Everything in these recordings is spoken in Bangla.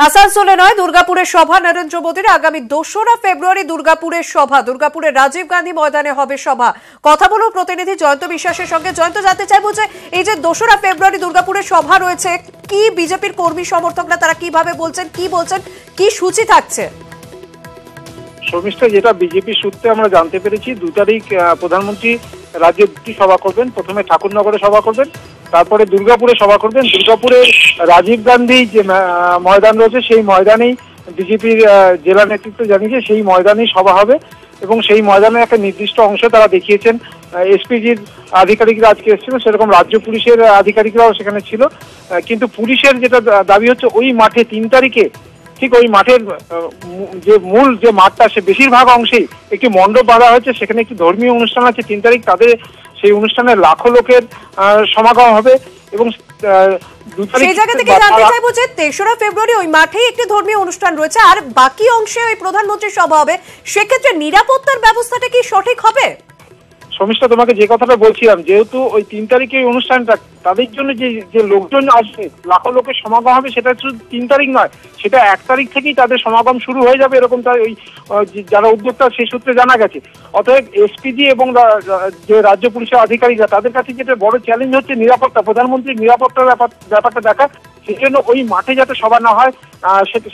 আসানসোলে নয়, দুর্গাপুরের সভা নরেন্দ্র মোদীর। আগামী 2রা ফেব্রুয়ারি দুর্গাপুরের সভা, দুর্গাপুরের রাজীব গান্ধী ময়দানে হবে সভা। কথা বলবো প্রতিনিধি জয়ন্ত বিশ্বাসের সঙ্গে। জয়ন্ত, জানতে চাইবো যে এই যে 2রা ফেব্রুয়ারি দুর্গাপুরের সভা রয়েছে, কি বিজেপির কর্মী সমর্থকরা তারা কিভাবে বলছেন, কি সূচি থাকছে? শর্মিষ্ঠা, যেটা বিজেপি সূত্রে আমরা জানতে পেরেছি, 2 তারিখ প্রধানমন্ত্রী রাজ্যে 2টি সভা করবেন। প্রথমে ঠাকুরনগরে সভা করবেন, তারপরে দুর্গাপুরে সভা করবেন। দুর্গাপুরের রাজীব গান্ধী যে ময়দান রয়েছে সেই ময়দানেই বিজেপির জেলা নেতৃত্ব জানিয়েছে সেই ময়দানেই সভা হবে এবং সেই ময়দানের একটা নির্দিষ্ট অংশ তারা দেখিয়েছেন। এসপিজির আধিকারিকরা আজকে এসেছিলেন, সেরকম রাজ্য পুলিশের আধিকারিকরাও সেখানে ছিল। কিন্তু পুলিশের যেটা দাবি হচ্ছে, ওই মাঠে 3 তারিখে ঠিক ওই মাঠের যে মূল যে মাঠটা, সে বেশিরভাগ অংশেই একটি মণ্ডপ বাঁধা হয়েছে, সেখানে একটি ধর্মীয় অনুষ্ঠান আছে 3 তারিখ। তাদের সেই অনুষ্ঠানে লাখো লোকের সমাগম হবে এবং সেই জায়গা থেকে জানতে চাইবো যে 3রা ফেব্রুয়ারি ওই মাঠেই একটি ধর্মীয় অনুষ্ঠান রয়েছে আর বাকি অংশে ওই প্রধানমন্ত্রীর সভা হবে, সেক্ষেত্রে নিরাপত্তার ব্যবস্থাটা কি সঠিক হবে? শর্মিষ্ঠা, তোমাকে যে কথাটা বলছিলাম, যেহেতু ওই 3 তারিখে এই অনুষ্ঠানটা, তাদের জন্য যে লোকজন আসবে, লাখো লোকের সমাগম হবে, সেটা শুধু 3 তারিখ নয়, সেটা 1 তারিখ থেকেই তাদের সমাগম শুরু হয়ে যাবে, এরকম তাই ওই যারা উদ্যোক্তা সেই সূত্রে জানা গেছে। অতএব এসপিজি এবং যে রাজ্য পুলিশের আধিকারিকরা, তাদের কাছে যেটা বড় চ্যালেঞ্জ হচ্ছে নিরাপত্তা, প্রধানমন্ত্রীর নিরাপত্তার ব্যাপারটা দেখা। সেই জন্য ওই মাঠে যাতে সভা না হয়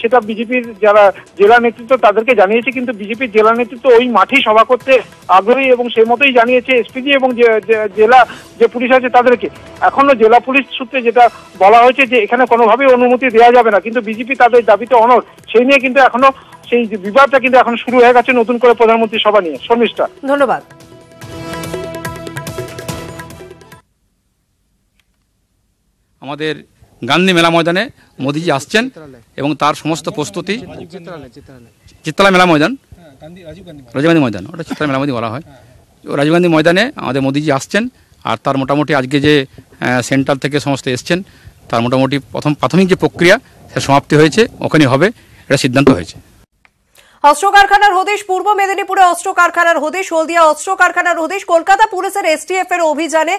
সেটা বিজেপির যারা জেলা নেতৃত্ব তাদেরকে জানিয়েছে, কিন্তু বিজেপির জেলা নেতৃত্ব ওই মাঠেই সভা করতে আগ্রহী এবং সেই মতোই জানিয়েছে এসপিজি এবং জেলা যে পুলিশ আছে তাদেরকে। এখনো জেলা পুলিশ সূত্রে যেটা বলা হয়েছে যে এখানে কোনোভাবেই অনুমতি দেওয়া যাবে না, কিন্তু বিজেপি তাদের দাবিতে অনড়। সেই নিয়ে কিন্তু এখনো সেই বিবাদটা কিন্তু এখন শুরু হয়ে গেছে নতুন করে প্রধানমন্ত্রী সভা নিয়ে। শর্মিষ্ঠা, ধন্যবাদ। আমাদের গান্ধী মেলা ময়দানে মোদিজি আসছেন এবং তার সমস্ত প্রস্তুতি, চিত্তলা মেলা ময়দান, রাজীব গান্ধী ময়দান, ওটা চিত্তলা মেলা ময়দান বলা হয়। রাজীব গান্ধী ময়দানে আমাদের মোদিজি আসছেন আর তার মোটামুটি আজকে যে সেন্ট্রাল থেকে সমস্ত এসছেন, তার মোটামুটি প্রাথমিক যে প্রক্রিয়া সে সমাপ্তি হয়েছে, ওখানে হবে, এটা সিদ্ধান্ত হয়েছে। অস্ত্র কারখানার হদিশ, পূর্ব মেদিনীপুরে অস্ত্র কারখানার হদিশ, হলদিয়া অস্ত্র কারখানার হদিশ। কলকাতা পুলিশের এসটিএফ এর অভিযানে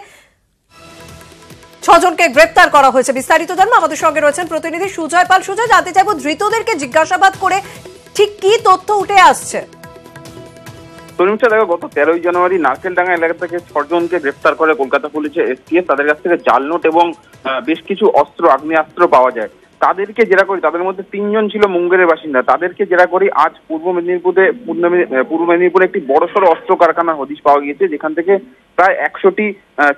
6 জনকে গ্রেপ্তার করা হয়েছে। বিস্তারিত জানবো, আমাদের সঙ্গে রয়েছেন প্রতিনিধি সুজয় পাল। সুজয়, জানতে চাইবো ধৃতদেরকে জিজ্ঞাসাবাদ করে ঠিক কি তথ্য উঠে আসছে? দেখো, গত 13ই জানুয়ারি নারকেলডাঙ্গা এলাকা থেকে 6 জনকে গ্রেপ্তার করে কলকাতা পুলিশের এসটিএফ। তাদের কাছ থেকে জাল নোট এবং বেশ কিছু অস্ত্র, আগ্নেয়াস্ত্র পাওয়া যায়। তাদেরকে জেরা করি, তাদের মধ্যে 3 জন ছিল মুঙ্গেরের বাসিন্দা। তাদেরকে জেরা করি আজ পূর্ব মেদিনীপুরে একটি বড়সড় অস্ত্র কারখানার হদিশ পাওয়া গিয়েছে, যেখান থেকে প্রায় 100টি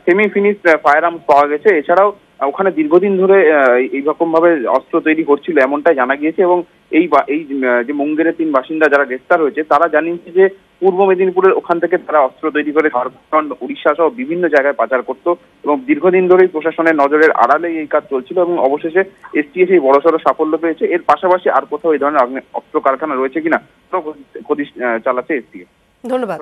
সেমি ফিনিশ ফায়ার আর্মস পাওয়া গেছে। এছাড়াও ওখানে দীর্ঘদিন ধরে এইরকম ভাবে অস্ত্র তৈরি করছিল এমনটাই জানা গিয়েছে এবং এই যে মুঙ্গেরের 3 বাসিন্দা যারা গ্রেফতার হয়েছে, তারা জানিয়েছে যে পূর্ব মেদিনীপুরের ওখান থেকে তারা অস্ত্র তৈরি করে ঝাড়খণ্ড, উড়িষ্যা সহ বিভিন্ন জায়গায় পাচার করতো এবং দীর্ঘদিন ধরেই প্রশাসনের নজরের আড়ালেই এই কাজ চলছিল এবং অবশেষে এসটিএফ এই বড়সড় সাফল্য পেয়েছে। এর পাশাপাশি আর কোথাও এই ধরনের অস্ত্র কারখানা রয়েছে কিনা খোঁজ চালাচ্ছে এসটিএফ। ধন্যবাদ।